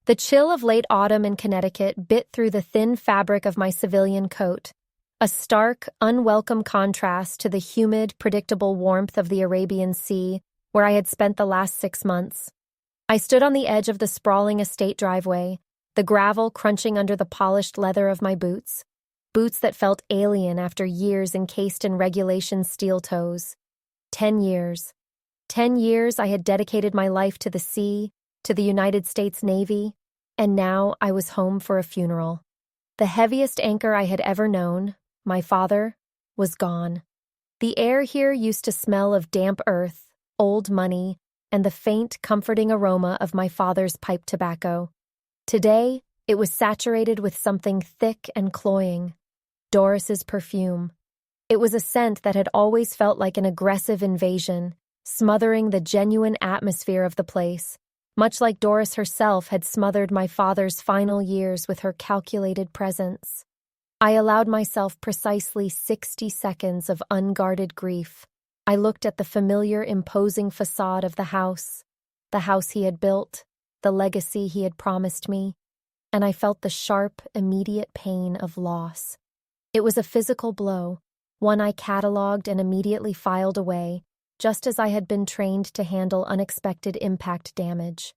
The chill of late autumn in Connecticut bit through the thin fabric of my civilian coat, a stark, unwelcome contrast to the humid, predictable warmth of the Arabian Sea, where I had spent the last 6 months. I stood on the edge of the sprawling estate driveway, the gravel crunching under the polished leather of my boots that felt alien after years encased in regulation steel toes. 10 years. 10 years I had dedicated my life to the sea, to the United States Navy, and now I was home for a funeral. The heaviest anchor I had ever known, my father, was gone. The air here used to smell of damp earth, old money, and the faint, comforting aroma of my father's pipe tobacco. Today, it was saturated with something thick and cloying. Doris's perfume. It was a scent that had always felt like an aggressive invasion, smothering the genuine atmosphere of the place, much like Doris herself had smothered my father's final years with her calculated presence. I allowed myself precisely 60 seconds of unguarded grief. I looked at the familiar, imposing facade of the house he had built, the legacy he had promised me, and I felt the sharp, immediate pain of loss. It was a physical blow, one I catalogued and immediately filed away, just as I had been trained to handle unexpected impact damage.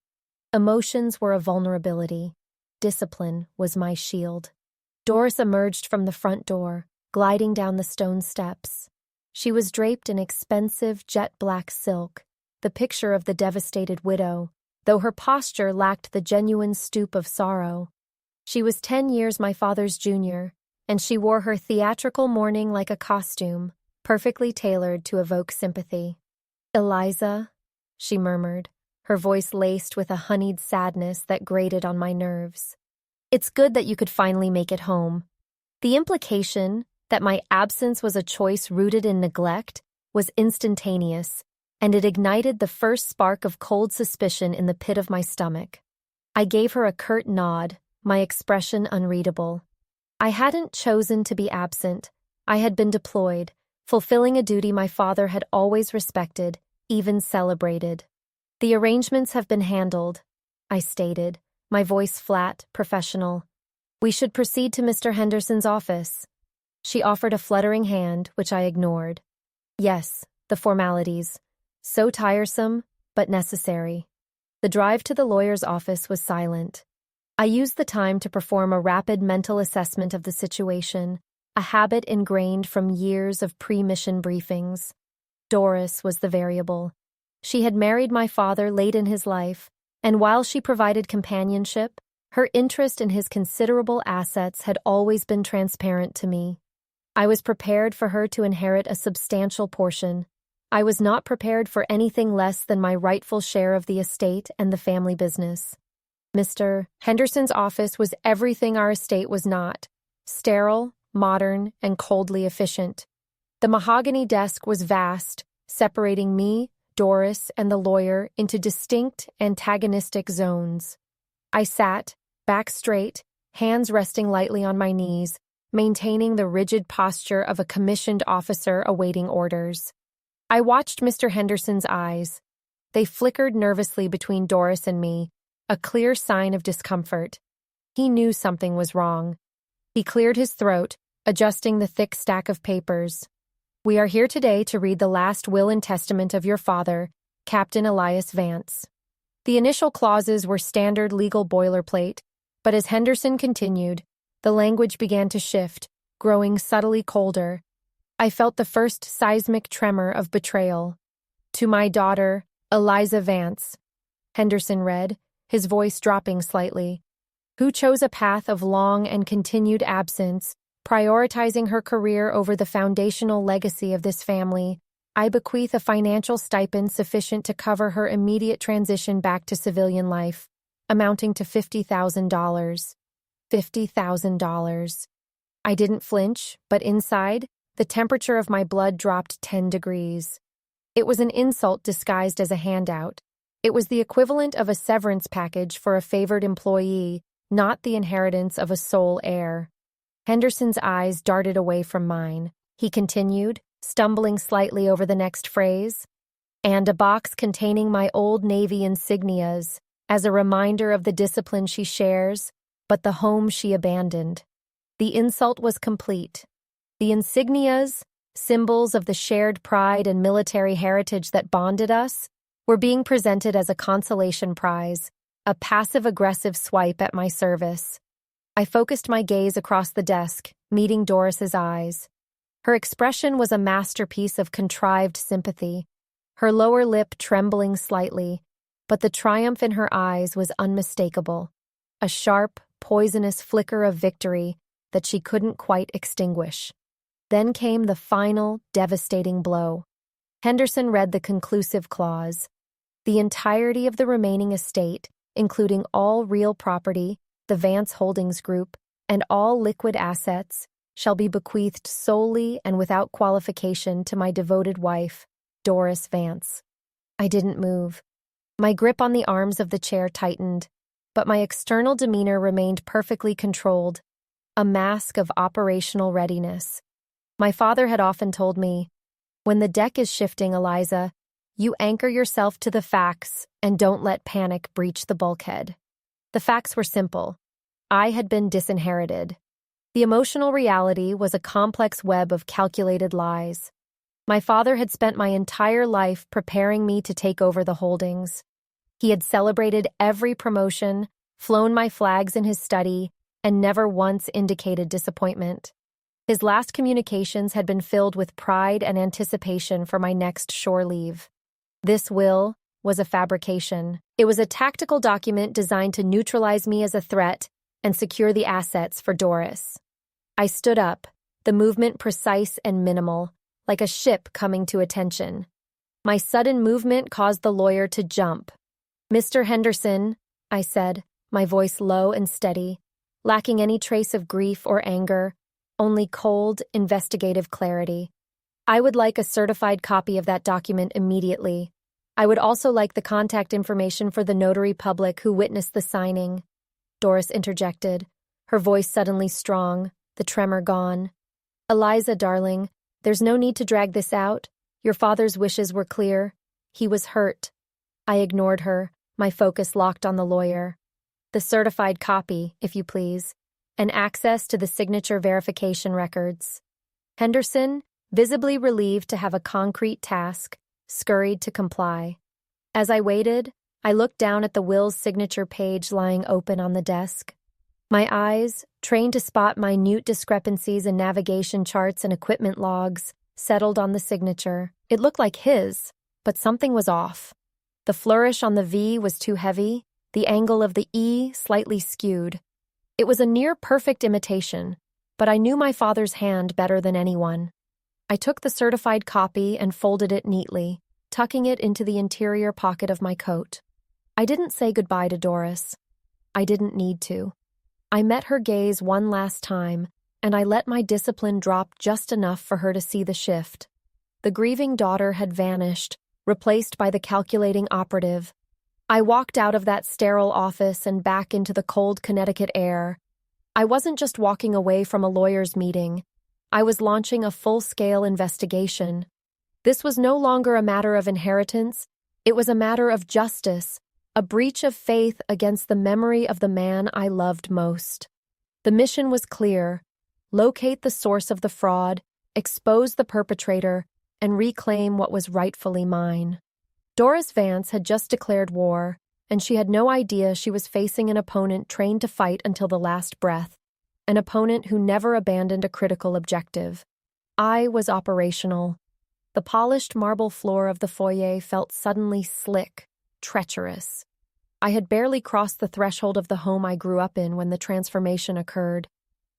Emotions were a vulnerability. Discipline was my shield. Doris emerged from the front door, gliding down the stone steps. She was draped in expensive jet-black silk, the picture of the devastated widow, though her posture lacked the genuine stoop of sorrow. She was 10 years my father's junior, and she wore her theatrical mourning like a costume, perfectly tailored to evoke sympathy. "Eliza," she murmured, her voice laced with a honeyed sadness that grated on my nerves. "It's good that you could finally make it home." The implication that my absence was a choice rooted in neglect was instantaneous, and it ignited the first spark of cold suspicion in the pit of my stomach. I gave her a curt nod, my expression unreadable. I hadn't chosen to be absent. I had been deployed, fulfilling a duty my father had always respected, even celebrated. "The arrangements have been handled," I stated, my voice flat, professional. "We should proceed to Mr. Henderson's office." She offered a fluttering hand, which I ignored. Yes, the formalities. So tiresome, but necessary. The drive to the lawyer's office was silent. I used the time to perform a rapid mental assessment of the situation, a habit ingrained from years of pre-mission briefings. Doris was the variable. She had married my father late in his life, and while she provided companionship, her interest in his considerable assets had always been transparent to me. I was prepared for her to inherit a substantial portion. I was not prepared for anything less than my rightful share of the estate and the family business. Mr. Henderson's office was everything our estate was not: sterile, modern, and coldly efficient. The mahogany desk was vast, separating me, Doris, and the lawyer into distinct, antagonistic zones. I sat, back straight, hands resting lightly on my knees, maintaining the rigid posture of a commissioned officer awaiting orders. I watched Mr. Henderson's eyes. They flickered nervously between Doris and me, a clear sign of discomfort. He knew something was wrong. He cleared his throat, adjusting the thick stack of papers. "We are here today to read the last will and testament of your father, Captain Elias Vance." The initial clauses were standard legal boilerplate, but as Henderson continued, the language began to shift, growing subtly colder. I felt the first seismic tremor of betrayal. "To my daughter, Eliza Vance," Henderson read, his voice dropping slightly, "who chose a path of long and continued absence, prioritizing her career over the foundational legacy of this family. I bequeath a financial stipend sufficient to cover her immediate transition back to civilian life, amounting to $50,000. $50,000. I didn't flinch, but inside, the temperature of my blood dropped 10 degrees. It was an insult disguised as a handout. It was the equivalent of a severance package for a favored employee, not the inheritance of a sole heir. Henderson's eyes darted away from mine. He continued, stumbling slightly over the next phrase, "and a box containing my old Navy insignias, as a reminder of the discipline she shares, but the home she abandoned. The insult was complete. The insignias, symbols of the shared pride and military heritage that bonded us, were being presented as a consolation prize, a passive-aggressive swipe at my service. I focused my gaze across the desk, meeting Doris's eyes. Her expression was a masterpiece of contrived sympathy, her lower lip trembling slightly, but the triumph in her eyes was unmistakable, a sharp, poisonous flicker of victory that she couldn't quite extinguish. Then came the final, devastating blow. Henderson read the conclusive clause. The entirety of the remaining estate, including all real property, the Vance Holdings Group, and all liquid assets, shall be bequeathed solely and without qualification to my devoted wife, Doris Vance. I didn't move. My grip on the arms of the chair tightened, but my external demeanor remained perfectly controlled, a mask of operational readiness. My father had often told me, "When the deck is shifting, Eliza, you anchor yourself to the facts and don't let panic breach the bulkhead." The facts were simple. I had been disinherited. The emotional reality was a complex web of calculated lies. My father had spent my entire life preparing me to take over the holdings. He had celebrated every promotion, flown my flags in his study, and never once indicated disappointment. His last communications had been filled with pride and anticipation for my next shore leave. This will was a fabrication. It was a tactical document designed to neutralize me as a threat and secure the assets for Doris. I stood up, the movement precise and minimal, like a ship coming to attention. My sudden movement caused the lawyer to jump. "Mr. Henderson," I said, my voice low and steady, lacking any trace of grief or anger, only cold, investigative clarity. "I would like a certified copy of that document immediately. I would also like the contact information for the notary public who witnessed the signing." Doris interjected, her voice suddenly strong, the tremor gone. "Eliza, darling, there's no need to drag this out. Your father's wishes were clear. He was hurt." I ignored her, my focus locked on the lawyer. "The certified copy, if you please, and access to the signature verification records." Henderson, visibly relieved to have a concrete task, scurried to comply. As I waited, I looked down at the will's signature page lying open on the desk. My eyes, trained to spot minute discrepancies in navigation charts and equipment logs, settled on the signature. It looked like his, but something was off. The flourish on the V was too heavy, the angle of the E slightly skewed. It was a near-perfect imitation, but I knew my father's hand better than anyone. I took the certified copy and folded it neatly, tucking it into the interior pocket of my coat. I didn't say goodbye to Doris. I didn't need to. I met her gaze one last time, and I let my discipline drop just enough for her to see the shift. The grieving daughter had vanished, replaced by the calculating operative. I walked out of that sterile office and back into the cold Connecticut air. I wasn't just walking away from a lawyer's meeting. I was launching a full-scale investigation. This was no longer a matter of inheritance. It was a matter of justice, a breach of faith against the memory of the man I loved most. The mission was clear: locate the source of the fraud, expose the perpetrator, and reclaim what was rightfully mine. Doris Vance had just declared war, and she had no idea she was facing an opponent trained to fight until the last breath, an opponent who never abandoned a critical objective. I was operational. The polished marble floor of the foyer felt suddenly slick, treacherous. I had barely crossed the threshold of the home I grew up in when the transformation occurred.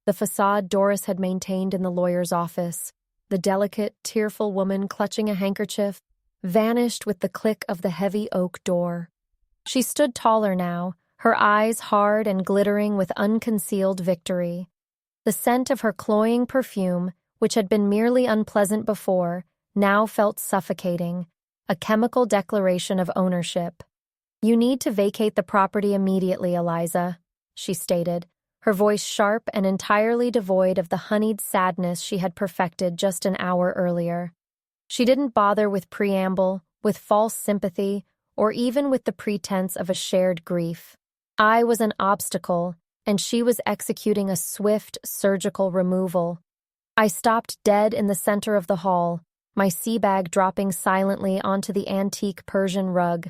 The facade Doris had maintained in the lawyer's office, the delicate, tearful woman clutching a handkerchief, vanished with the click of the heavy oak door. She stood taller now, her eyes hard and glittering with unconcealed victory. The scent of her cloying perfume, which had been merely unpleasant before, now felt suffocating, a chemical declaration of ownership. "You need to vacate the property immediately, Eliza," she stated, her voice sharp and entirely devoid of the honeyed sadness she had perfected just an hour earlier. She didn't bother with preamble, with false sympathy, or even with the pretense of a shared grief. I was an obstacle, and she was executing a swift, surgical removal. I stopped dead in the center of the hall, my sea bag dropping silently onto the antique Persian rug.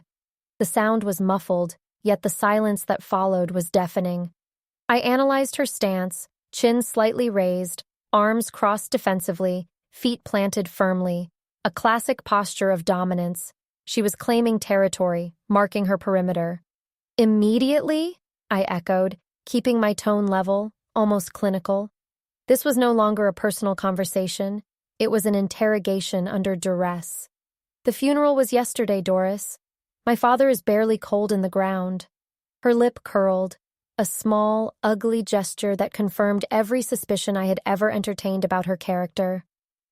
The sound was muffled, yet the silence that followed was deafening. I analyzed her stance, chin slightly raised, arms crossed defensively, feet planted firmly, a classic posture of dominance. She was claiming territory, marking her perimeter. Immediately? I echoed, keeping my tone level, almost clinical. This was no longer a personal conversation. It was an interrogation under duress. The funeral was yesterday, Doris. My father is barely cold in the ground. Her lip curled, a small, ugly gesture that confirmed every suspicion I had ever entertained about her character.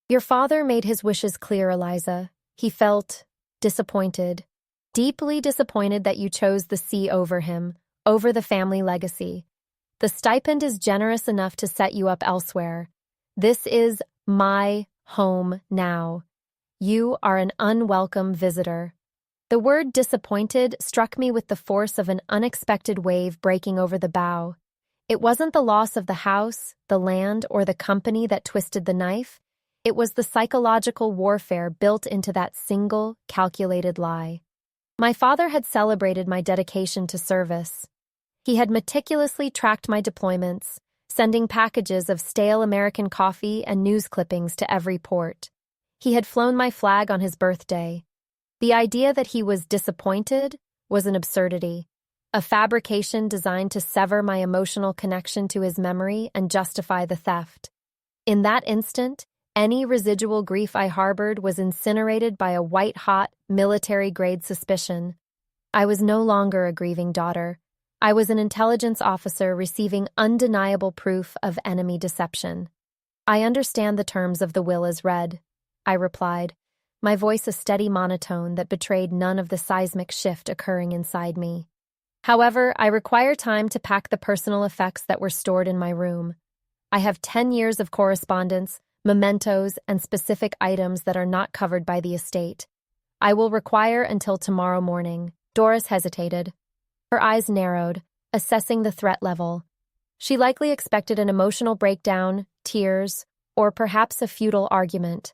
Your father made his wishes clear, Eliza. He felt disappointed, deeply disappointed that you chose the sea over him, over the family legacy. The stipend is generous enough to set you up elsewhere. This is my home now. You are an unwelcome visitor. The word disappointed struck me with the force of an unexpected wave breaking over the bow. It wasn't the loss of the house, the land, or the company that twisted the knife. It was the psychological warfare built into that single, calculated lie. My father had celebrated my dedication to service. He had meticulously tracked my deployments, sending packages of stale American coffee and news clippings to every port. He had flown my flag on his birthday. The idea that he was disappointed was an absurdity, a fabrication designed to sever my emotional connection to his memory and justify the theft. In that instant, any residual grief I harbored was incinerated by a white-hot, military-grade suspicion. I was no longer a grieving daughter. I was an intelligence officer receiving undeniable proof of enemy deception. I understand the terms of the will as read, I replied, my voice a steady monotone that betrayed none of the seismic shift occurring inside me. However, I require time to pack the personal effects that were stored in my room. I have 10 years of correspondence, mementos, and specific items that are not covered by the estate. I will require until tomorrow morning. Doris hesitated. Her eyes narrowed, assessing the threat level. She likely expected an emotional breakdown, tears, or perhaps a futile argument.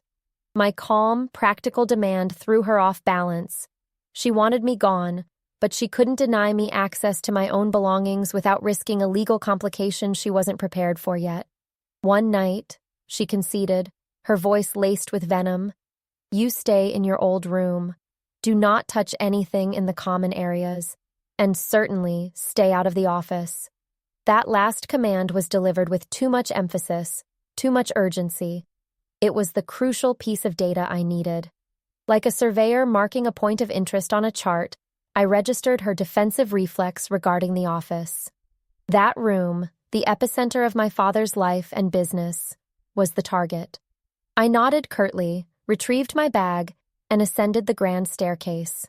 My calm, practical demand threw her off balance. She wanted me gone, but she couldn't deny me access to my own belongings without risking a legal complication she wasn't prepared for yet. One night, she conceded, her voice laced with venom, you stay in your old room. Do not touch anything in the common areas, and certainly stay out of the office. That last command was delivered with too much emphasis, too much urgency. It was the crucial piece of data I needed. Like a surveyor marking a point of interest on a chart, I registered her defensive reflex regarding the office. That room, the epicenter of my father's life and business, was the target. I nodded curtly, retrieved my bag, and ascended the grand staircase.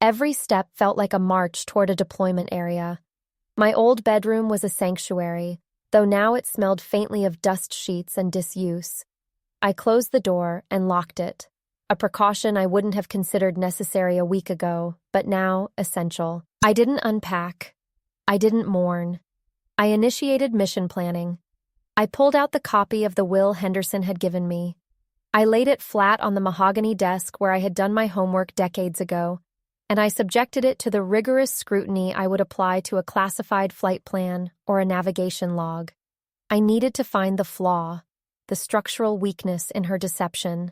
Every step felt like a march toward a deployment area. My old bedroom was a sanctuary, though now it smelled faintly of dust sheets and disuse. I closed the door and locked it, a precaution I wouldn't have considered necessary a week ago, but now essential. I didn't unpack. I didn't mourn. I initiated mission planning. I pulled out the copy of the will Henderson had given me. I laid it flat on the mahogany desk where I had done my homework decades ago, and I subjected it to the rigorous scrutiny I would apply to a classified flight plan or a navigation log. I needed to find the flaw, the structural weakness in her deception.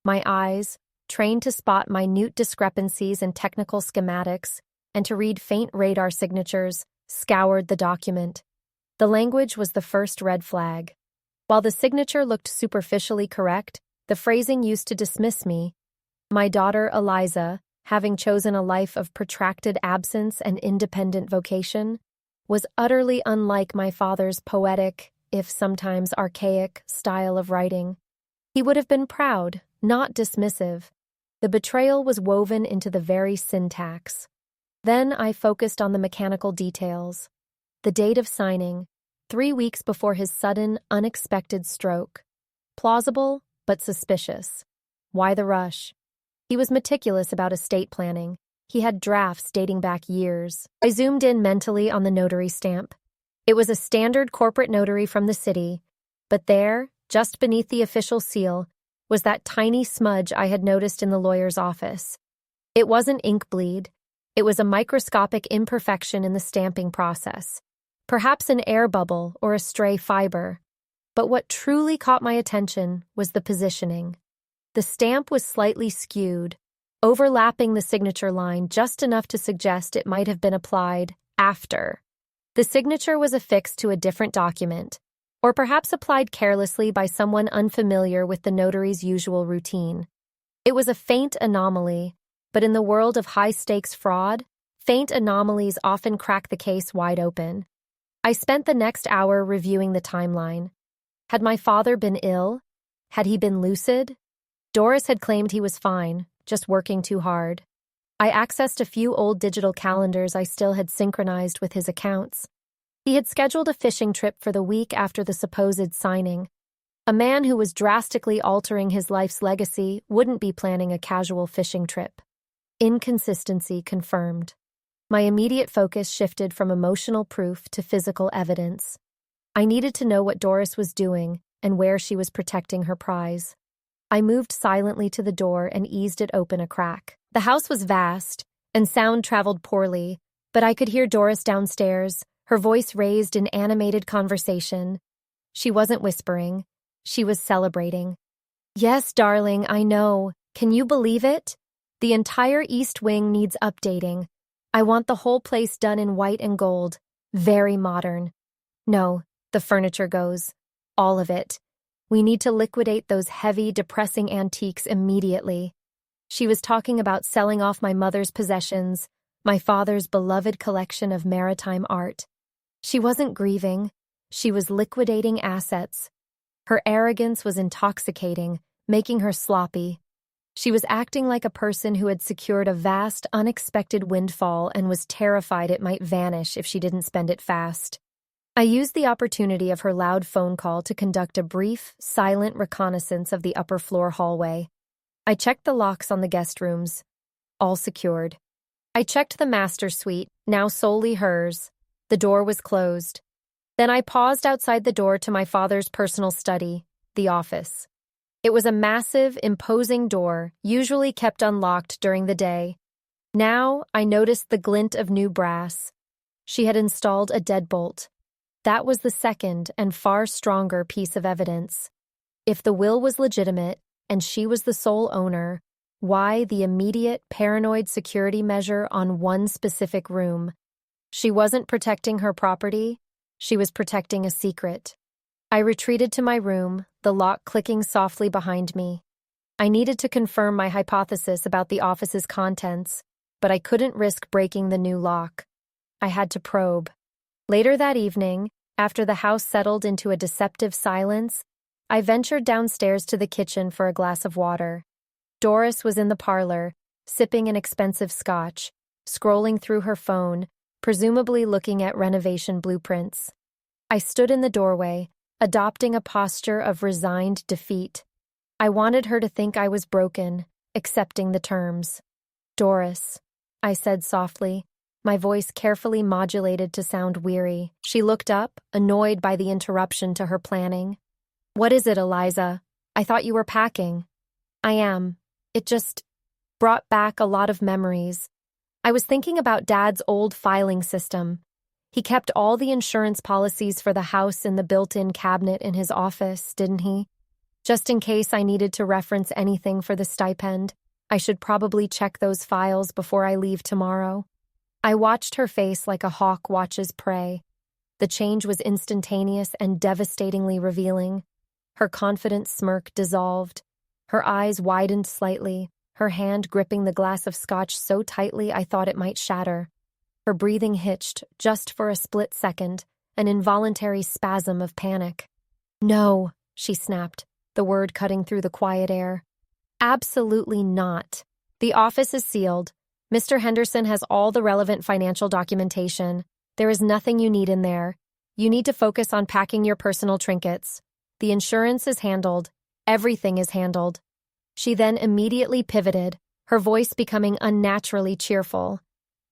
My eyes, trained to spot minute discrepancies in technical schematics and to read faint radar signatures, scoured the document. The language was the first red flag. While the signature looked superficially correct, the phrasing used to dismiss me. My daughter Eliza, having chosen a life of protracted absence and independent vocation, was utterly unlike my father's poetic, if sometimes archaic, style of writing. He would have been proud, not dismissive. The betrayal was woven into the very syntax. Then I focused on the mechanical details. The date of signing, 3 weeks before his sudden, unexpected stroke. Plausible, but suspicious. Why the rush? He was meticulous about estate planning. He had drafts dating back years. I zoomed in mentally on the notary stamp. It was a standard corporate notary from the city, but there, just beneath the official seal, was that tiny smudge I had noticed in the lawyer's office. It wasn't ink bleed. It was a microscopic imperfection in the stamping process, perhaps an air bubble or a stray fiber. But what truly caught my attention was the positioning. The stamp was slightly skewed, overlapping the signature line just enough to suggest it might have been applied after. The signature was affixed to a different document, or perhaps applied carelessly by someone unfamiliar with the notary's usual routine. It was a faint anomaly, but in the world of high-stakes fraud, faint anomalies often crack the case wide open. I spent the next hour reviewing the timeline. Had my father been ill? Had he been lucid? Doris had claimed he was fine, just working too hard. I accessed a few old digital calendars I still had synchronized with his accounts. He had scheduled a fishing trip for the week after the supposed signing. A man who was drastically altering his life's legacy wouldn't be planning a casual fishing trip. Inconsistency confirmed. My immediate focus shifted from emotional proof to physical evidence. I needed to know what Doris was doing and where she was protecting her prize. I moved silently to the door and eased it open a crack. The house was vast, and sound traveled poorly, but I could hear Doris downstairs, her voice raised in animated conversation. She wasn't whispering. She was celebrating. "Yes, darling, I know. Can you believe it? The entire East Wing needs updating. I want the whole place done in white and gold. Very modern. No, the furniture goes. All of it. We need to liquidate those heavy, depressing antiques immediately." She was talking about selling off my mother's possessions, my father's beloved collection of maritime art. She wasn't grieving. She was liquidating assets. Her arrogance was intoxicating, making her sloppy. She was acting like a person who had secured a vast, unexpected windfall and was terrified it might vanish if she didn't spend it fast. I used the opportunity of her loud phone call to conduct a brief, silent reconnaissance of the upper floor hallway. I checked the locks on the guest rooms. All secured. I checked the master suite, now solely hers. The door was closed. Then I paused outside the door to my father's personal study, the office. It was a massive, imposing door, usually kept unlocked during the day. Now I noticed the glint of new brass. She had installed a deadbolt. That was the second and far stronger piece of evidence. If the will was legitimate, and she was the sole owner, why the immediate, paranoid security measure on one specific room? She wasn't protecting her property. She was protecting a secret. I retreated to my room, the lock clicking softly behind me. I needed to confirm my hypothesis about the office's contents, but I couldn't risk breaking the new lock. I had to probe. Later that evening, after the house settled into a deceptive silence, I ventured downstairs to the kitchen for a glass of water. Doris was in the parlor, sipping an expensive scotch, scrolling through her phone, presumably looking at renovation blueprints. I stood in the doorway, adopting a posture of resigned defeat. I wanted her to think I was broken, accepting the terms. "Doris," I said softly, my voice carefully modulated to sound weary. She looked up, annoyed by the interruption to her planning. "What is it, Eliza? I thought you were packing." "I am. It just brought back a lot of memories. I was thinking about Dad's old filing system. He kept all the insurance policies for the house in the built-in cabinet in his office, didn't he? Just in case I needed to reference anything for the stipend, I should probably check those files before I leave tomorrow." I watched her face like a hawk watches prey. The change was instantaneous and devastatingly revealing. Her confident smirk dissolved. Her eyes widened slightly, her hand gripping the glass of scotch so tightly I thought it might shatter. Her breathing hitched, just for a split second, an involuntary spasm of panic. "No," she snapped, the word cutting through the quiet air. "Absolutely not. The office is sealed. Mr. Henderson has all the relevant financial documentation. There is nothing you need in there. You need to focus on packing your personal trinkets. The insurance is handled. Everything is handled." She then immediately pivoted, her voice becoming unnaturally cheerful.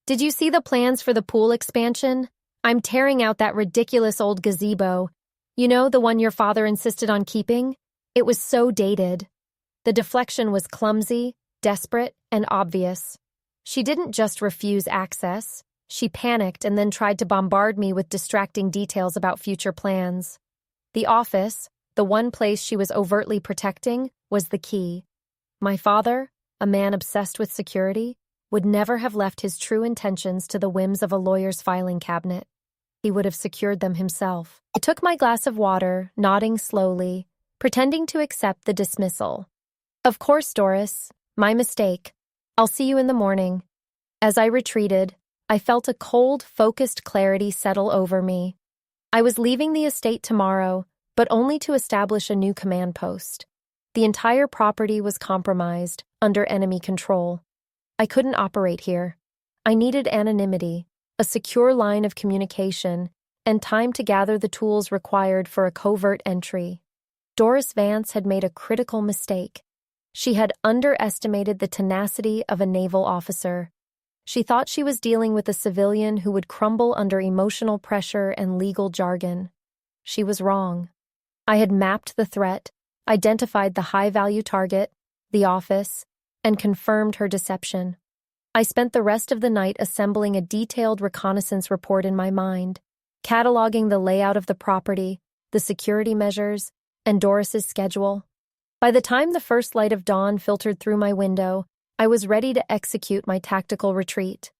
"Did you see the plans for the pool expansion? I'm tearing out that ridiculous old gazebo. You know, the one your father insisted on keeping? It was so dated." The deflection was clumsy, desperate, and obvious. She didn't just refuse access. She panicked and then tried to bombard me with distracting details about future plans. The office, the one place she was overtly protecting, was the key. My father, a man obsessed with security, would never have left his true intentions to the whims of a lawyer's filing cabinet. He would have secured them himself. I took my glass of water, nodding slowly, pretending to accept the dismissal. "Of course, Doris. My mistake. I'll see you in the morning." As I retreated, I felt a cold, focused clarity settle over me. I was leaving the estate tomorrow, but only to establish a new command post. The entire property was compromised, under enemy control. I couldn't operate here. I needed anonymity, a secure line of communication, and time to gather the tools required for a covert entry. Doris Vance had made a critical mistake. She had underestimated the tenacity of a naval officer. She thought she was dealing with a civilian who would crumble under emotional pressure and legal jargon. She was wrong. I had mapped the threat, identified the high-value target, the office, and confirmed her deception. I spent the rest of the night assembling a detailed reconnaissance report in my mind, cataloging the layout of the property, the security measures, and Doris's schedule. By the time the first light of dawn filtered through my window, I was ready to execute my tactical retreat.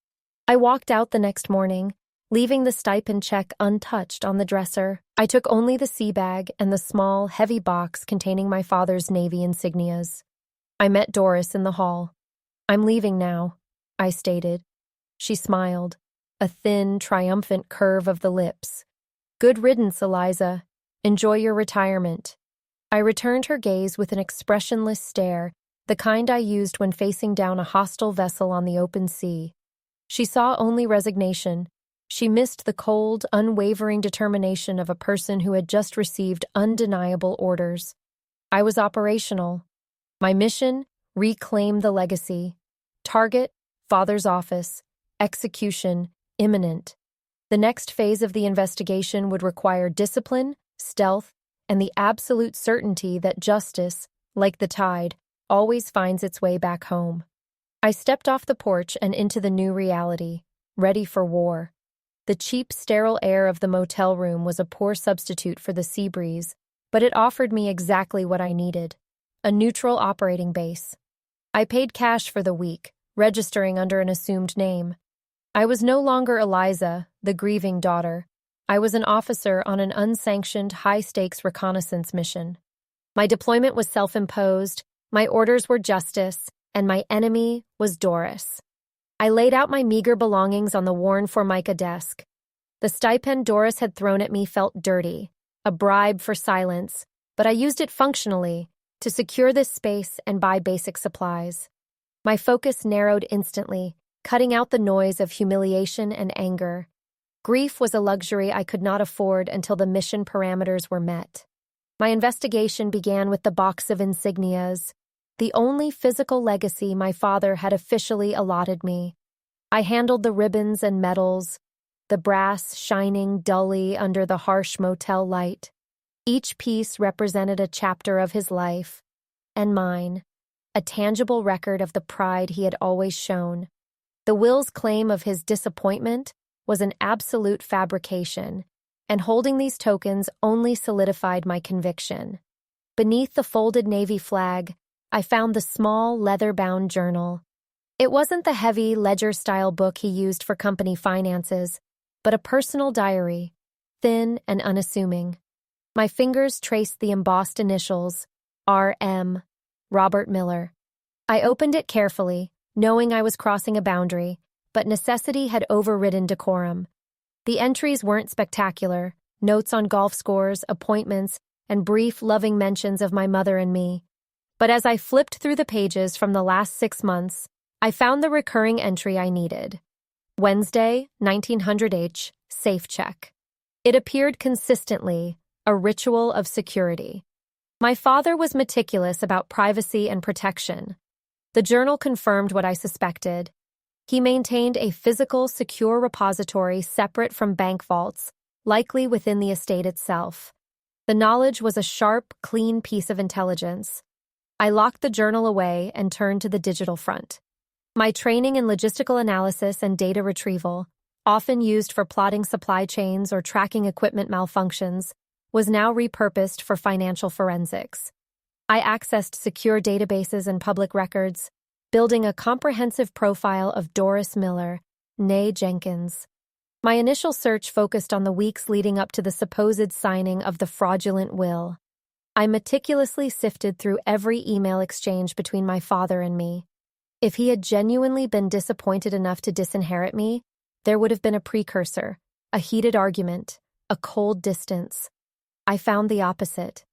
I walked out the next morning, leaving the stipend check untouched on the dresser. I took only the sea bag and the small, heavy box containing my father's Navy insignias. I met Doris in the hall. "I'm leaving now," I stated. She smiled, a thin, triumphant curve of the lips. "Good riddance, Eliza. Enjoy your retirement." I returned her gaze with an expressionless stare, the kind I used when facing down a hostile vessel on the open sea. She saw only resignation. She missed the cold, unwavering determination of a person who had just received undeniable orders. I was operational. My mission: reclaim the legacy. Target: father's office. Execution: imminent. The next phase of the investigation would require discipline, stealth, and the absolute certainty that justice, like the tide, always finds its way back home. I stepped off the porch and into the new reality, ready for war. The cheap, sterile air of the motel room was a poor substitute for the sea breeze, but it offered me exactly what I needed: a neutral operating base. I paid cash for the week, registering under an assumed name. I was no longer Eliza, the grieving daughter. I was an officer on an unsanctioned, high-stakes reconnaissance mission. My deployment was self-imposed, my orders were justice, and my enemy was Doris. I laid out my meager belongings on the worn Formica desk. The stipend Doris had thrown at me felt dirty, a bribe for silence, but I used it functionally, to secure this space and buy basic supplies. My focus narrowed instantly, cutting out the noise of humiliation and anger. Grief was a luxury I could not afford until the mission parameters were met. My investigation began with the box of insignias, the only physical legacy my father had officially allotted me. I handled the ribbons and medals, the brass shining dully under the harsh motel light. Each piece represented a chapter of his life, and mine, a tangible record of the pride he had always shown. The will's claim of his disappointment was an absolute fabrication, and holding these tokens only solidified my conviction. Beneath the folded Navy flag, I found the small, leather-bound journal. It wasn't the heavy, ledger-style book he used for company finances, but a personal diary, thin and unassuming. My fingers traced the embossed initials, R.M., Robert Miller. I opened it carefully, knowing I was crossing a boundary, but necessity had overridden decorum. The entries weren't spectacular: notes on golf scores, appointments, and brief, loving mentions of my mother and me. But as I flipped through the pages from the last 6 months, I found the recurring entry I needed. Wednesday, 1900H, safe check. It appeared consistently, a ritual of security. My father was meticulous about privacy and protection. The journal confirmed what I suspected. He maintained a physical, secure repository separate from bank vaults, likely within the estate itself. The knowledge was a sharp, clean piece of intelligence. I locked the journal away and turned to the digital front. My training in logistical analysis and data retrieval, often used for plotting supply chains or tracking equipment malfunctions, was now repurposed for financial forensics. I accessed secure databases and public records, building a comprehensive profile of Doris Miller, née Jenkins. My initial search focused on the weeks leading up to the supposed signing of the fraudulent will. I meticulously sifted through every email exchange between my father and me. If he had genuinely been disappointed enough to disinherit me, there would have been a precursor, a heated argument, a cold distance. I found the opposite.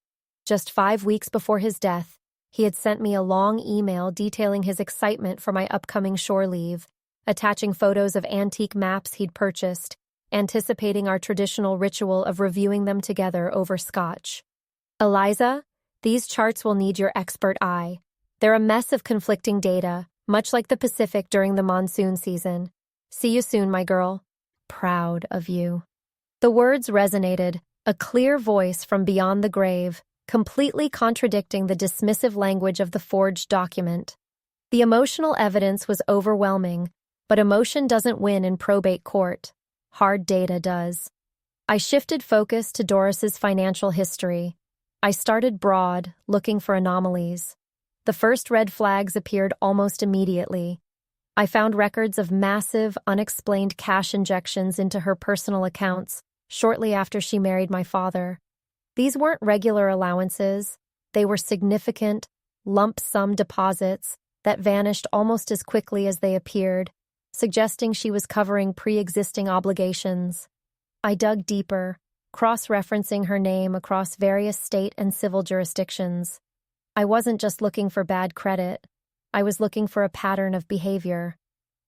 Just 5 weeks before his death, he had sent me a long email detailing his excitement for my upcoming shore leave, attaching photos of antique maps he'd purchased, anticipating our traditional ritual of reviewing them together over scotch. Eliza, these charts will need your expert eye. They're a mess of conflicting data, much like the Pacific during the monsoon season. See you soon, my girl. Proud of you. The words resonated, a clear voice from beyond the grave, completely contradicting the dismissive language of the forged document. The emotional evidence was overwhelming, but emotion doesn't win in probate court. Hard data does. I shifted focus to Doris's financial history. I started broad, looking for anomalies. The first red flags appeared almost immediately. I found records of massive, unexplained cash injections into her personal accounts shortly after she married my father. These weren't regular allowances. They were significant, lump-sum deposits that vanished almost as quickly as they appeared, suggesting she was covering pre-existing obligations. I dug deeper, cross-referencing her name across various state and civil jurisdictions. I wasn't just looking for bad credit. I was looking for a pattern of behavior.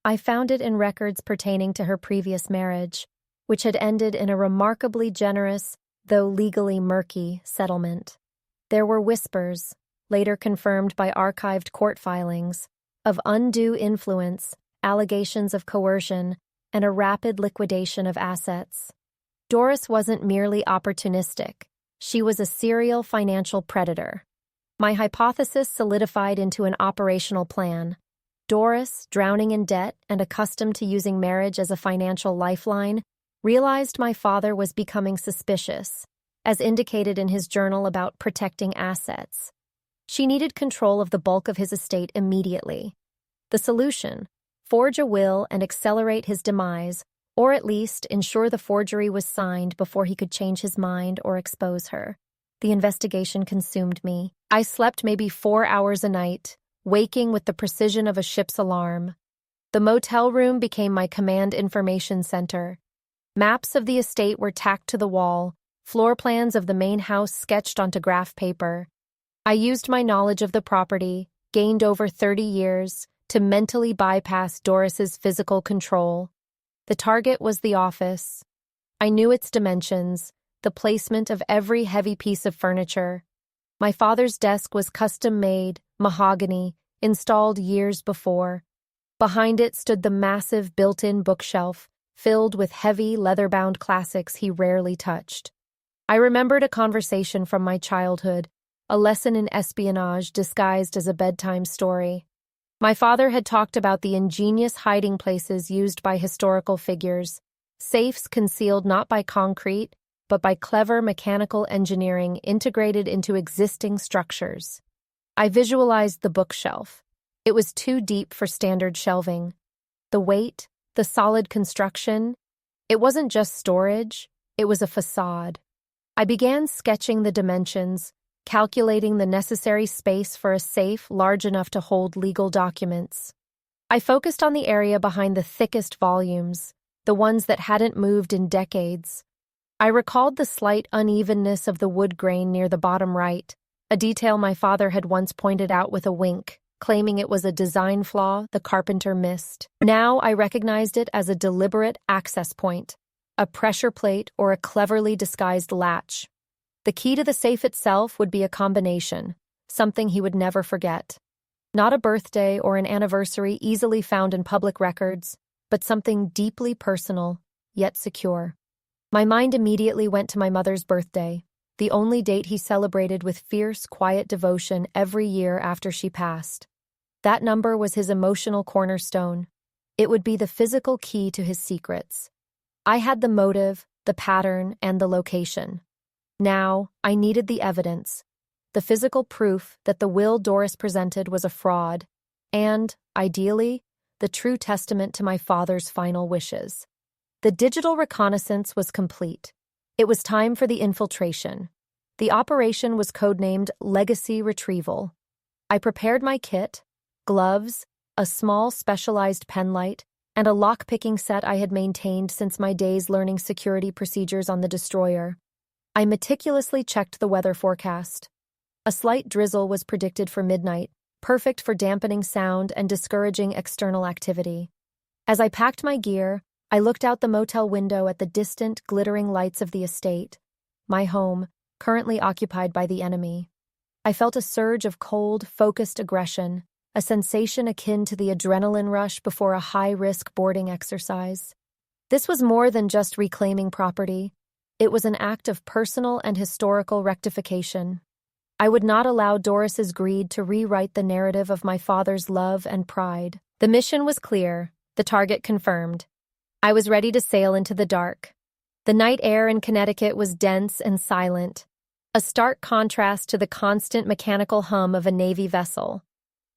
I found it in records pertaining to her previous marriage, which had ended in a remarkably generous, though legally murky, settlement. There were whispers, later confirmed by archived court filings, of undue influence, allegations of coercion, and a rapid liquidation of assets. Doris wasn't merely opportunistic. She was a serial financial predator. My hypothesis solidified into an operational plan. Doris, drowning in debt and accustomed to using marriage as a financial lifeline, realized my father was becoming suspicious, as indicated in his journal about protecting assets. She needed control of the bulk of his estate immediately. The solution: forge a will and accelerate his demise, or at least ensure the forgery was signed before he could change his mind or expose her. The investigation consumed me. I slept maybe 4 hours a night, waking with the precision of a ship's alarm. The motel room became my command information center. Maps of the estate were tacked to the wall, floor plans of the main house sketched onto graph paper. I used my knowledge of the property, gained over 30 years, to mentally bypass Doris's physical control. The target was the office. I knew its dimensions, the placement of every heavy piece of furniture. My father's desk was custom-made, mahogany, installed years before. Behind it stood the massive built-in bookshelf, filled with heavy, leather-bound classics he rarely touched. I remembered a conversation from my childhood, a lesson in espionage disguised as a bedtime story. My father had talked about the ingenious hiding places used by historical figures, safes concealed not by concrete, but by clever mechanical engineering integrated into existing structures. I visualized the bookshelf. It was too deep for standard shelving. The weight, the solid construction, it wasn't just storage, it was a facade. I began sketching the dimensions, calculating the necessary space for a safe large enough to hold legal documents. I focused on the area behind the thickest volumes, the ones that hadn't moved in decades. I recalled the slight unevenness of the wood grain near the bottom right, a detail my father had once pointed out with a wink, claiming it was a design flaw the carpenter missed. Now I recognized it as a deliberate access point, a pressure plate or a cleverly disguised latch. The key to the safe itself would be a combination, something he would never forget. Not a birthday or an anniversary easily found in public records, but something deeply personal, yet secure. My mind immediately went to my mother's birthday, the only date he celebrated with fierce, quiet devotion every year after she passed. That number was his emotional cornerstone. It would be the physical key to his secrets. I had the motive, the pattern, and the location. Now, I needed the evidence, the physical proof that the will Doris presented was a fraud, and, ideally, the true testament to my father's final wishes. The digital reconnaissance was complete. It was time for the infiltration. The operation was codenamed Legacy Retrieval. I prepared my kit, gloves, a small specialized penlight, and a lock-picking set I had maintained since my days learning security procedures on the destroyer. I meticulously checked the weather forecast. A slight drizzle was predicted for midnight, perfect for dampening sound and discouraging external activity. As I packed my gear, I looked out the motel window at the distant, glittering lights of the estate, my home, currently occupied by the enemy. I felt a surge of cold, focused aggression, a sensation akin to the adrenaline rush before a high-risk boarding exercise. This was more than just reclaiming property. It was an act of personal and historical rectification. I would not allow Doris's greed to rewrite the narrative of my father's love and pride. The mission was clear, the target confirmed. I was ready to sail into the dark. The night air in Connecticut was dense and silent, a stark contrast to the constant mechanical hum of a Navy vessel.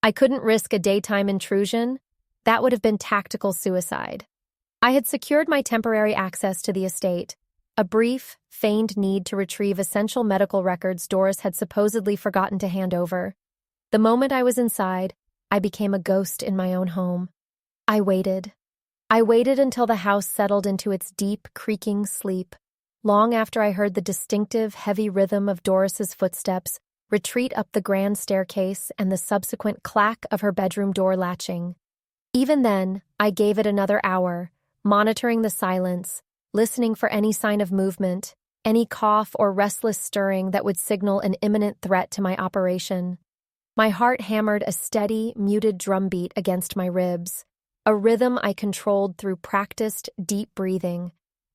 I couldn't risk a daytime intrusion. That would have been tactical suicide. I had secured my temporary access to the estate, a brief, feigned need to retrieve essential medical records Doris had supposedly forgotten to hand over. The moment I was inside, I became a ghost in my own home. I waited. I waited until the house settled into its deep, creaking sleep, long after I heard the distinctive, heavy rhythm of Doris's footsteps retreat up the grand staircase and the subsequent clack of her bedroom door latching. Even then, I gave it another hour, monitoring the silence, listening for any sign of movement, any cough or restless stirring that would signal an imminent threat to my operation. My heart hammered a steady, muted drumbeat against my ribs, a rhythm I controlled through practiced, deep breathing,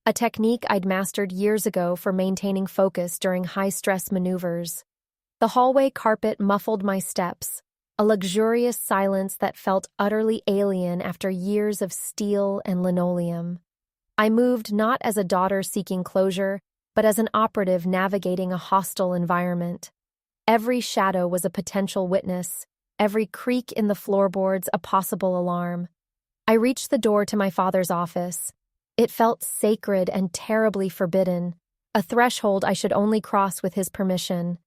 a technique I'd mastered years ago for maintaining focus during high-stress maneuvers. The hallway carpet muffled my steps, a luxurious silence that felt utterly alien after years of steel and linoleum. I moved not as a daughter seeking closure, but as an operative navigating a hostile environment. Every shadow was a potential witness, every creak in the floorboards a possible alarm. I reached the door to my father's office. It felt sacred and terribly forbidden, a threshold I should only cross with his permission.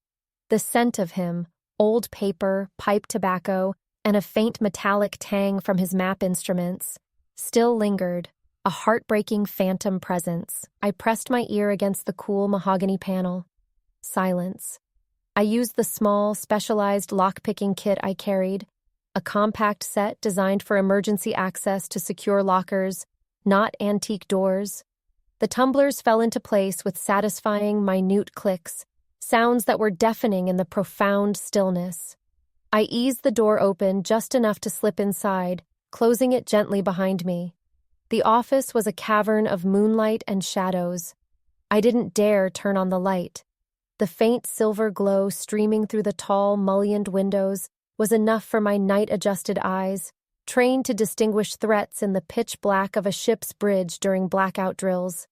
The scent of him, old paper, pipe tobacco, and a faint metallic tang from his map instruments, still lingered, a heartbreaking phantom presence. I pressed my ear against the cool mahogany panel. Silence. I used the small, specialized lock-picking kit I carried, a compact set designed for emergency access to secure lockers, not antique doors. The tumblers fell into place with satisfying, minute clicks, sounds that were deafening in the profound stillness. I eased the door open just enough to slip inside, closing it gently behind me. The office was a cavern of moonlight and shadows. I didn't dare turn on the light. The faint silver glow streaming through the tall, mullioned windows was enough for my night-adjusted eyes, trained to distinguish threats in the pitch black of a ship's bridge during blackout drills.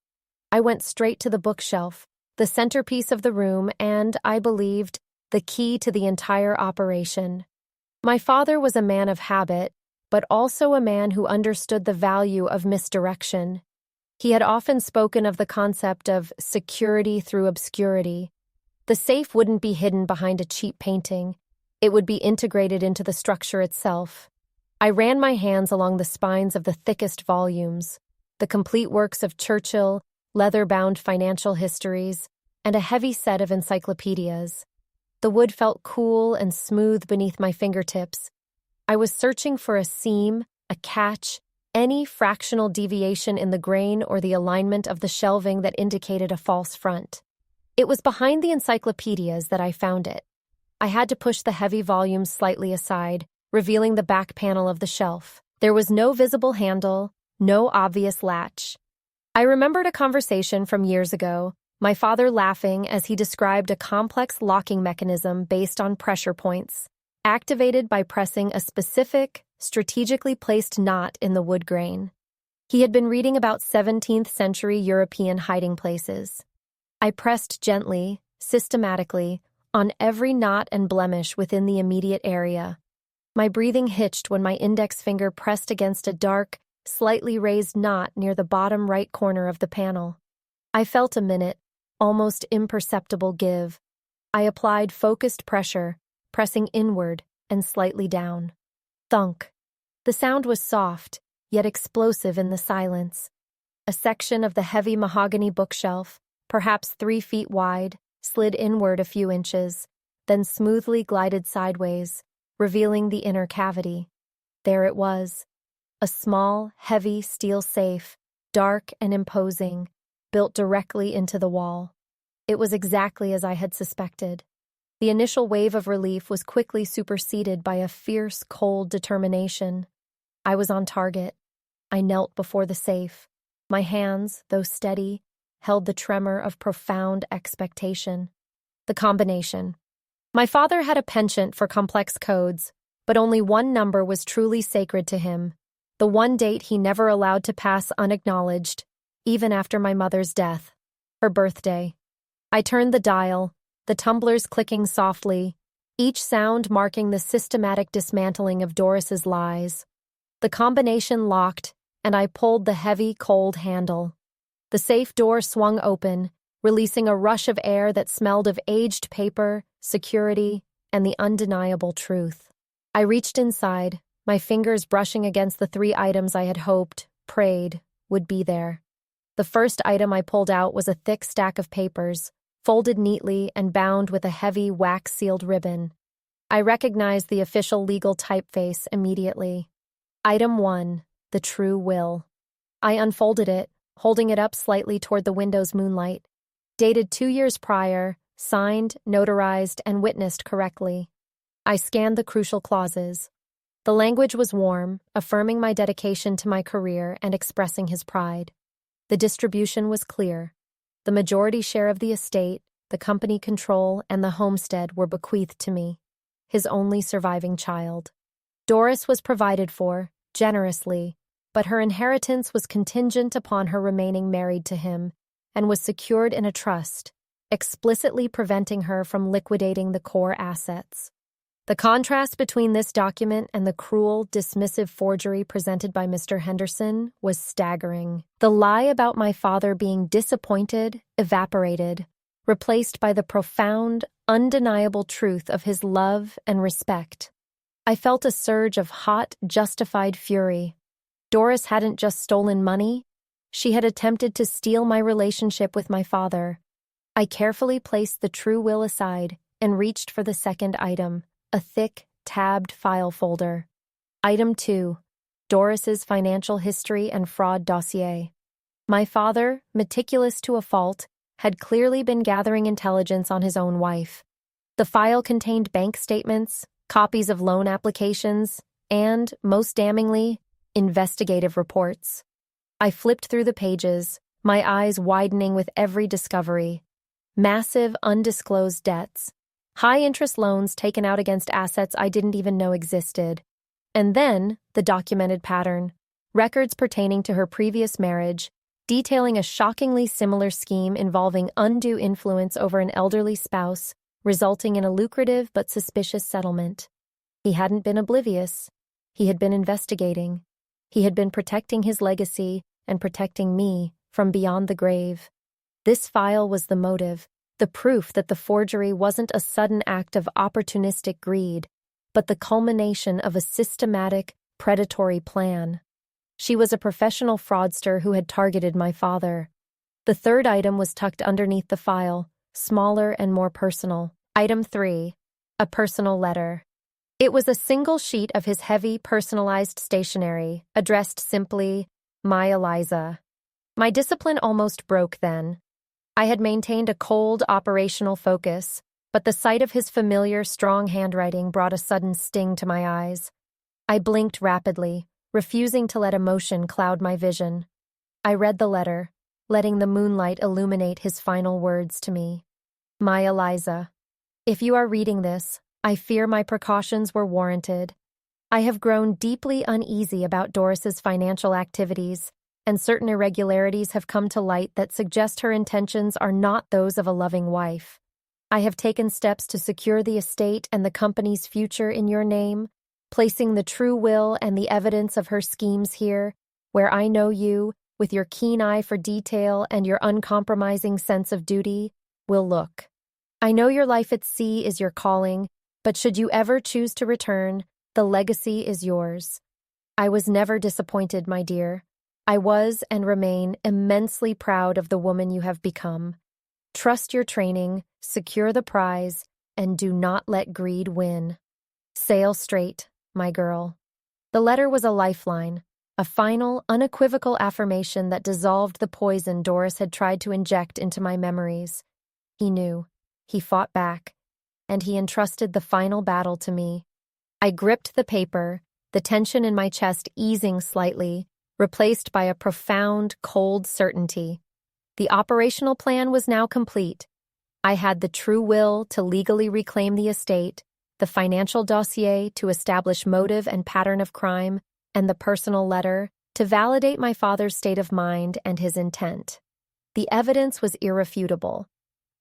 I went straight to the bookshelf, the centerpiece of the room and, I believed, the key to the entire operation. My father was a man of habit, but also a man who understood the value of misdirection. He had often spoken of the concept of security through obscurity. The safe wouldn't be hidden behind a cheap painting. It would be integrated into the structure itself. I ran my hands along the spines of the thickest volumes, the complete works of Churchill, leather-bound financial histories, and a heavy set of encyclopedias. The wood felt cool and smooth beneath my fingertips. I was searching for a seam, a catch, any fractional deviation in the grain or the alignment of the shelving that indicated a false front. It was behind the encyclopedias that I found it. I had to push the heavy volumes slightly aside, revealing the back panel of the shelf. There was no visible handle, no obvious latch. I remembered a conversation from years ago, my father laughing as he described a complex locking mechanism based on pressure points, activated by pressing a specific, strategically placed knot in the wood grain. He had been reading about 17th century European hiding places. I pressed gently, systematically, on every knot and blemish within the immediate area. My breathing hitched when my index finger pressed against a dark, slightly raised knot near the bottom right corner of the panel. I felt a minute, almost imperceptible give. I applied focused pressure, pressing inward and slightly down. Thunk. The sound was soft, yet explosive in the silence. A section of the heavy mahogany bookshelf, perhaps 3 feet wide, slid inward a few inches, then smoothly glided sideways, revealing the inner cavity. There it was, a small, heavy steel safe, dark and imposing, built directly into the wall. It was exactly as I had suspected. The initial wave of relief was quickly superseded by a fierce, cold determination. I was on target. I knelt before the safe. My hands, though steady, held the tremor of profound expectation. The combination. My father had a penchant for complex codes, but only one number was truly sacred to him, the one date he never allowed to pass unacknowledged, even after my mother's death, her birthday. I turned the dial, the tumblers clicking softly, each sound marking the systematic dismantling of Doris's lies. The combination locked, and I pulled the heavy, cold handle. The safe door swung open, releasing a rush of air that smelled of aged paper, security, and the undeniable truth. I reached inside, my fingers brushing against the 3 items I had hoped, prayed, would be there. The first item I pulled out was a thick stack of papers, folded neatly and bound with a heavy wax-sealed ribbon. I recognized the official legal typeface immediately. Item 1, the true will. I unfolded it, holding it up slightly toward the window's moonlight. Dated 2 years prior, signed, notarized, and witnessed correctly. I scanned the crucial clauses. The language was warm, affirming my dedication to my career and expressing his pride. The distribution was clear. The majority share of the estate, the company control, and the homestead were bequeathed to me, his only surviving child. Doris was provided for, generously, but her inheritance was contingent upon her remaining married to him and was secured in a trust, explicitly preventing her from liquidating the core assets. The contrast between this document and the cruel, dismissive forgery presented by Mr. Henderson was staggering. The lie about my father being disappointed evaporated, replaced by the profound, undeniable truth of his love and respect. I felt a surge of hot, justified fury. Doris hadn't just stolen money, she had attempted to steal my relationship with my father. I carefully placed the true will aside and reached for the second item, a thick, tabbed file folder. Item 2, Doris's financial history and fraud dossier. My father, meticulous to a fault, had clearly been gathering intelligence on his own wife. The file contained bank statements, copies of loan applications, and, most damningly, investigative reports. I flipped through the pages, my eyes widening with every discovery. Massive, undisclosed debts. High-interest loans taken out against assets I didn't even know existed. And then, the documented pattern. Records pertaining to her previous marriage, detailing a shockingly similar scheme involving undue influence over an elderly spouse, resulting in a lucrative but suspicious settlement. He hadn't been oblivious. He had been investigating. He had been protecting his legacy and protecting me from beyond the grave. This file was the motive, the proof that the forgery wasn't a sudden act of opportunistic greed, but the culmination of a systematic, predatory plan. She was a professional fraudster who had targeted my father. The third item was tucked underneath the file, smaller and more personal. Item 3, a personal letter. It was a single sheet of his heavy, personalized stationery, addressed simply, My Eliza. My discipline almost broke then. I had maintained a cold, operational focus, but the sight of his familiar, strong handwriting brought a sudden sting to my eyes. I blinked rapidly, refusing to let emotion cloud my vision. I read the letter, letting the moonlight illuminate his final words to me. My Eliza, if you are reading this, I fear my precautions were warranted. I have grown deeply uneasy about Doris's financial activities, and certain irregularities have come to light that suggest her intentions are not those of a loving wife. I have taken steps to secure the estate and the company's future in your name, placing the true will and the evidence of her schemes here, where I know you, with your keen eye for detail and your uncompromising sense of duty, will look. I know your life at sea is your calling, but should you ever choose to return, the legacy is yours. I was never disappointed, my dear. I was and remain immensely proud of the woman you have become. Trust your training, secure the prize, and do not let greed win. Sail straight, my girl. The letter was a lifeline, a final, unequivocal affirmation that dissolved the poison Doris had tried to inject into my memories. He knew. He fought back, and he entrusted the final battle to me. I gripped the paper, the tension in my chest easing slightly, replaced by a profound, cold certainty. The operational plan was now complete. I had the true will to legally reclaim the estate, the financial dossier to establish motive and pattern of crime, and the personal letter to validate my father's state of mind and his intent. The evidence was irrefutable.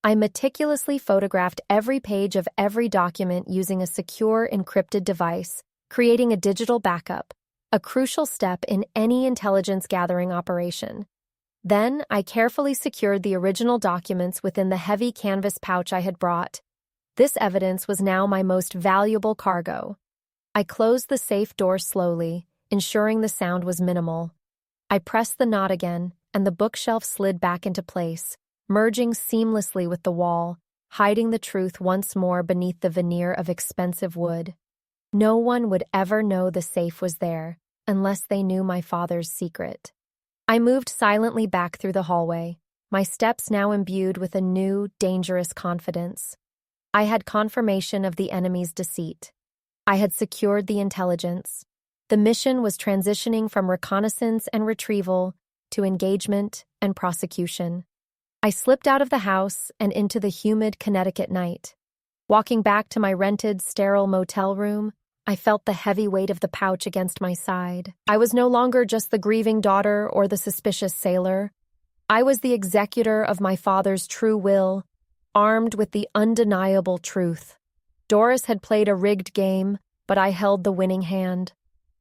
I meticulously photographed every page of every document using a secure encrypted device, creating a digital backup, a crucial step in any intelligence-gathering operation. Then, I carefully secured the original documents within the heavy canvas pouch I had brought. This evidence was now my most valuable cargo. I closed the safe door slowly, ensuring the sound was minimal. I pressed the knot again, and the bookshelf slid back into place, merging seamlessly with the wall, hiding the truth once more beneath the veneer of expensive wood. No one would ever know the safe was there, unless they knew my father's secret. I moved silently back through the hallway, my steps now imbued with a new, dangerous confidence. I had confirmation of the enemy's deceit. I had secured the intelligence. The mission was transitioning from reconnaissance and retrieval to engagement and prosecution. I slipped out of the house and into the humid Connecticut night. Walking back to my rented, sterile motel room, I felt the heavy weight of the pouch against my side. I was no longer just the grieving daughter or the suspicious sailor. I was the executor of my father's true will, armed with the undeniable truth. Doris had played a rigged game, but I held the winning hand.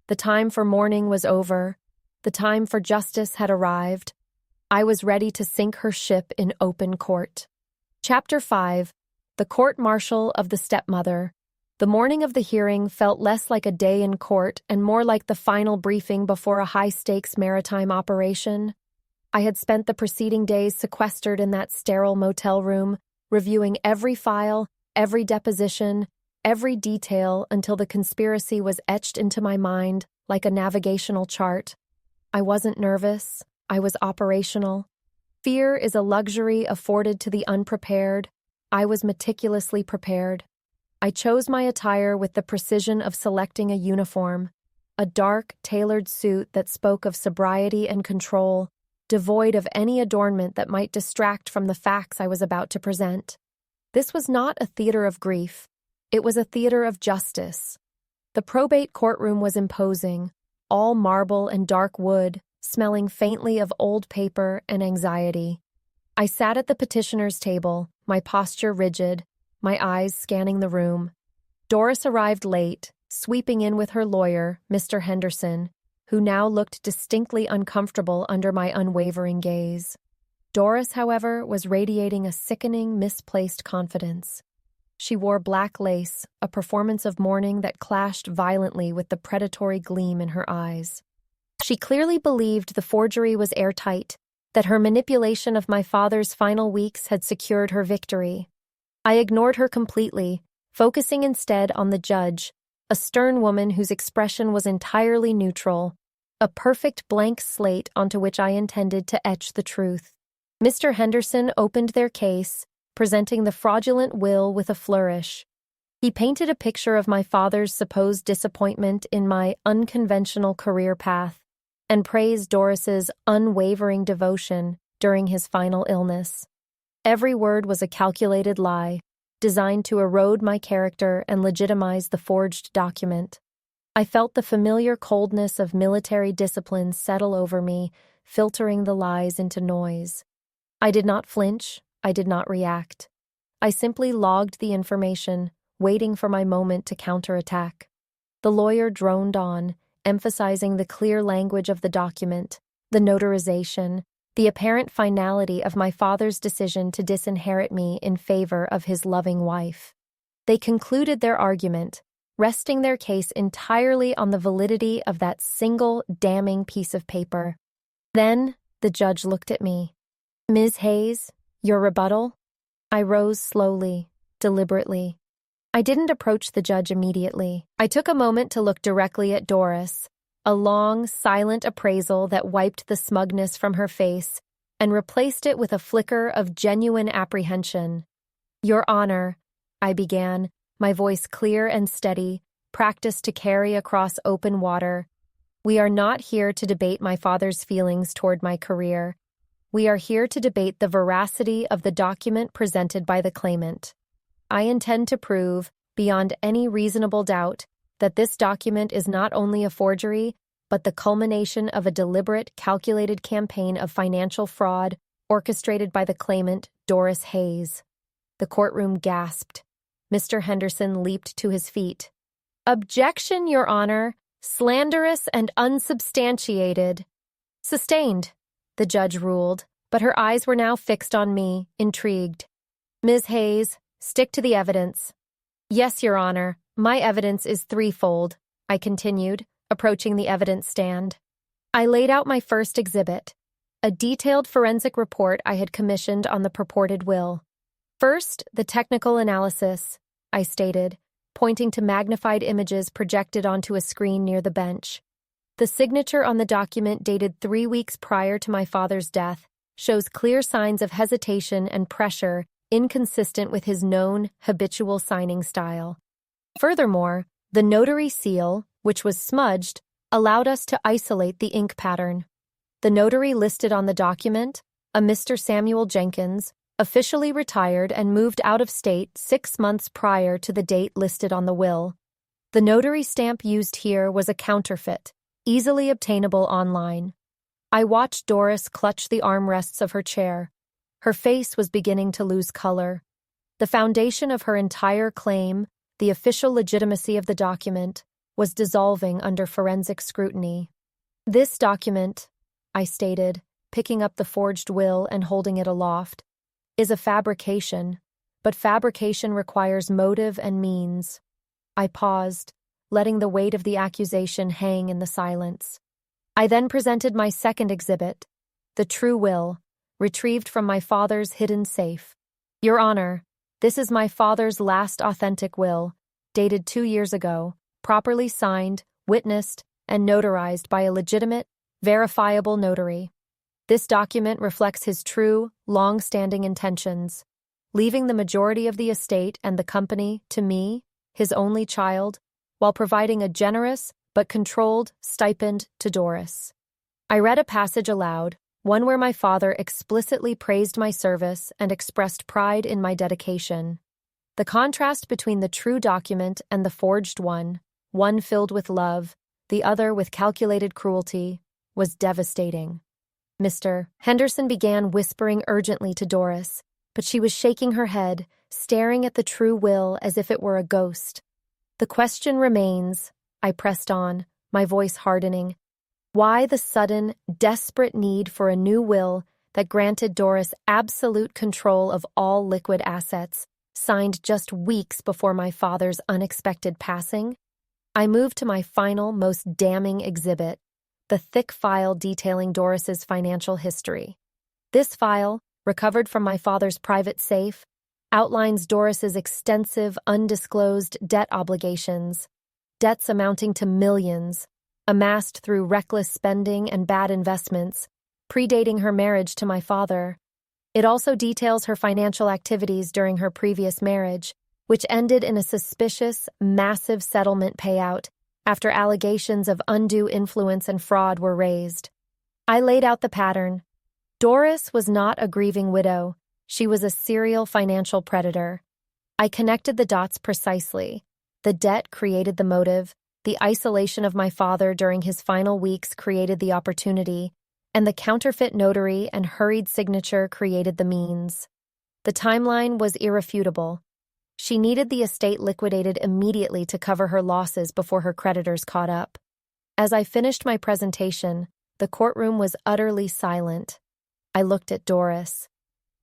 The time for mourning was over. The time for justice had arrived. I was ready to sink her ship in open court. Chapter 5. The Court-Martial of the Stepmother. The morning of the hearing felt less like a day in court and more like the final briefing before a high-stakes maritime operation. I had spent the preceding days sequestered in that sterile motel room, reviewing every file, every deposition, every detail until the conspiracy was etched into my mind like a navigational chart. I wasn't nervous. I was operational. Fear is a luxury afforded to the unprepared. I was meticulously prepared. I chose my attire with the precision of selecting a uniform, a dark, tailored suit that spoke of sobriety and control, devoid of any adornment that might distract from the facts I was about to present. This was not a theater of grief. It was a theater of justice. The probate courtroom was imposing, all marble and dark wood, smelling faintly of old paper and anxiety. I sat at the petitioner's table, my posture rigid, my eyes scanning the room. Doris arrived late, sweeping in with her lawyer, Mr. Henderson, who now looked distinctly uncomfortable under my unwavering gaze. Doris, however, was radiating a sickening, misplaced confidence. She wore black lace, a performance of mourning that clashed violently with the predatory gleam in her eyes. She clearly believed the forgery was airtight, that her manipulation of my father's final weeks had secured her victory. I ignored her completely, focusing instead on the judge, a stern woman whose expression was entirely neutral, a perfect blank slate onto which I intended to etch the truth. Mr. Henderson opened their case, presenting the fraudulent will with a flourish. He painted a picture of my father's supposed disappointment in my unconventional career path and praised Doris's unwavering devotion during his final illness. Every word was a calculated lie, designed to erode my character and legitimize the forged document. I felt the familiar coldness of military discipline settle over me, filtering the lies into noise. I did not flinch, I did not react. I simply logged the information, waiting for my moment to counterattack. The lawyer droned on, emphasizing the clear language of the document, the notarization, the apparent finality of my father's decision to disinherit me in favor of his loving wife. They concluded their argument, resting their case entirely on the validity of that single damning piece of paper. Then, the judge looked at me. "Ms. Hayes, your rebuttal?" I rose slowly, deliberately. I didn't approach the judge immediately. I took a moment to look directly at Doris, a long, silent appraisal that wiped the smugness from her face and replaced it with a flicker of genuine apprehension. "Your Honor," I began, my voice clear and steady, practiced to carry across open water. "We are not here to debate my father's feelings toward my career. We are here to debate the veracity of the document presented by the claimant. I intend to prove, beyond any reasonable doubt, that this document is not only a forgery, but the culmination of a deliberate, calculated campaign of financial fraud orchestrated by the claimant, Doris Hayes." The courtroom gasped. Mr. Henderson leaped to his feet. "Objection, Your Honor. Slanderous and unsubstantiated." "Sustained," the judge ruled, but her eyes were now fixed on me, intrigued. "Ms. Hayes, stick to the evidence." "Yes, Your Honor. My evidence is threefold," I continued, approaching the evidence stand. I laid out my first exhibit, a detailed forensic report I had commissioned on the purported will. "First, the technical analysis," I stated, pointing to magnified images projected onto a screen near the bench. "The signature on the document dated 3 weeks prior to my father's death shows clear signs of hesitation and pressure inconsistent with his known, habitual signing style. Furthermore, the notary seal, which was smudged, allowed us to isolate the ink pattern. The notary listed on the document, a Mr. Samuel Jenkins, officially retired and moved out of state 6 months prior to the date listed on the will. The notary stamp used here was a counterfeit, easily obtainable online. I watched Doris clutch the armrests of her chair. Her face was beginning to lose color. The foundation of her entire claim, the official legitimacy of the document, was dissolving under forensic scrutiny. "This document," I stated, picking up the forged will and holding it aloft, "is a fabrication, but fabrication requires motive and means." I paused, letting the weight of the accusation hang in the silence. I then presented my second exhibit, the true will, retrieved from my father's hidden safe. "Your Honor, this is my father's last authentic will, dated 2 years ago, properly signed, witnessed, and notarized by a legitimate, verifiable notary. This document reflects his true, long-standing intentions, leaving the majority of the estate and the company to me, his only child, while providing a generous but controlled stipend to Doris." I read a passage aloud, one where my father explicitly praised my service and expressed pride in my dedication. The contrast between the true document and the forged one filled with love, the other with calculated cruelty, was devastating. Mr. Henderson began whispering urgently to Doris, but she was shaking her head, staring at the true will as if it were a ghost. "The question remains," I pressed on, my voice hardening. "Why the sudden, desperate need for a new will that granted Doris absolute control of all liquid assets, signed just weeks before my father's unexpected passing?" I moved to my final, most damning exhibit, the thick file detailing Doris's financial history. This file, recovered from my father's private safe, outlines Doris's extensive, undisclosed debt obligations, debts amounting to millions, amassed through reckless spending and bad investments, predating her marriage to my father. It also details her financial activities during her previous marriage, which ended in a suspicious, massive settlement payout after allegations of undue influence and fraud were raised. I laid out the pattern. Doris was not a grieving widow. She was a serial financial predator. I connected the dots precisely. The debt created the motive, the isolation of my father during his final weeks created the opportunity, and the counterfeit notary and hurried signature created the means. The timeline was irrefutable. She needed the estate liquidated immediately to cover her losses before her creditors caught up. As I finished my presentation, the courtroom was utterly silent. I looked at Doris.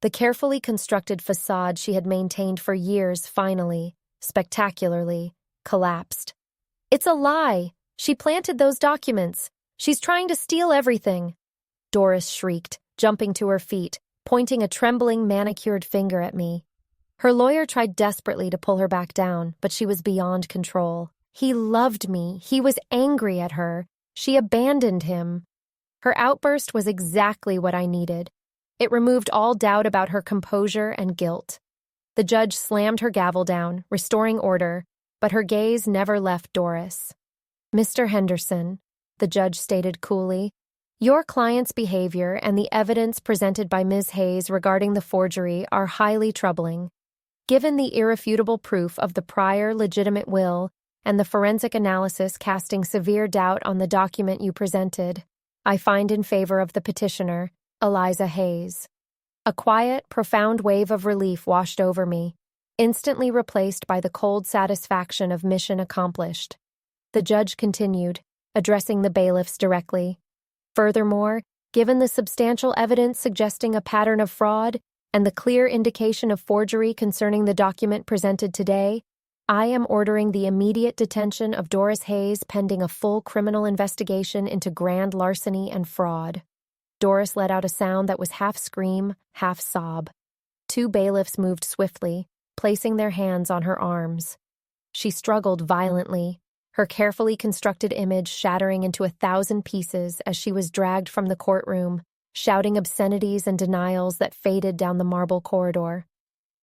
The carefully constructed facade she had maintained for years finally, spectacularly, collapsed. "It's a lie! She planted those documents! She's trying to steal everything!" Doris shrieked, jumping to her feet, pointing a trembling, manicured finger at me. Her lawyer tried desperately to pull her back down, but she was beyond control. He loved me. He was angry at her. She abandoned him. Her outburst was exactly what I needed. It removed all doubt about her composure and guilt. The judge slammed her gavel down, restoring order, but her gaze never left Doris. "Mr. Henderson," the judge stated coolly, "your client's behavior and the evidence presented by Ms. Hayes regarding the forgery are highly troubling. Given the irrefutable proof of the prior legitimate will and the forensic analysis casting severe doubt on the document you presented, I find in favor of the petitioner, Eliza Hayes." A quiet, profound wave of relief washed over me, instantly replaced by the cold satisfaction of mission accomplished. The judge continued, addressing the bailiffs directly. "Furthermore, given the substantial evidence suggesting a pattern of fraud and the clear indication of forgery concerning the document presented today, I am ordering the immediate detention of Doris Hayes pending a full criminal investigation into grand larceny and fraud." Doris let out a sound that was half scream, half sob. Two bailiffs moved swiftly, placing their hands on her arms. She struggled violently, her carefully constructed image shattering into 1,000 pieces as she was dragged from the courtroom, shouting obscenities and denials that faded down the marble corridor.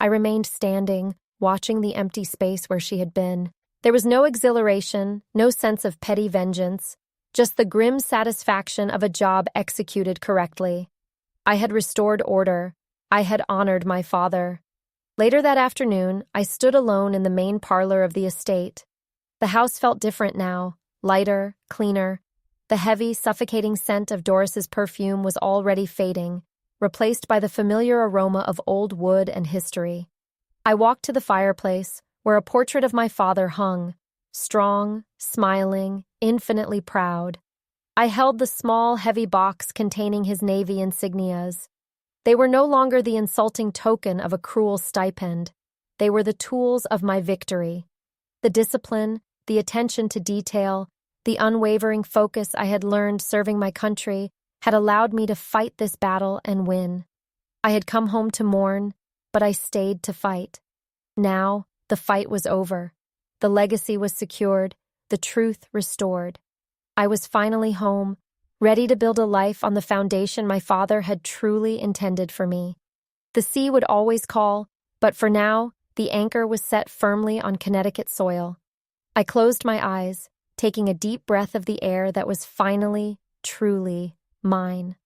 I remained standing, watching the empty space where she had been. There was no exhilaration, no sense of petty vengeance, just the grim satisfaction of a job executed correctly. I had restored order. I had honored my father. Later that afternoon, I stood alone in the main parlor of the estate. The house felt different now, lighter, cleaner. The heavy, suffocating scent of Doris's perfume was already fading, replaced by the familiar aroma of old wood and history. I walked to the fireplace, where a portrait of my father hung, strong, smiling, infinitely proud. I held the small, heavy box containing his Navy insignias. They were no longer the insulting token of a cruel stipend. They were the tools of my victory. The discipline, the attention to detail, the unwavering focus I had learned serving my country had allowed me to fight this battle and win. I had come home to mourn, but I stayed to fight. Now, the fight was over. The legacy was secured, the truth restored. I was finally home, ready to build a life on the foundation my father had truly intended for me. The sea would always call, but for now, the anchor was set firmly on Connecticut soil. I closed my eyes, taking a deep breath of the air that was finally, truly mine.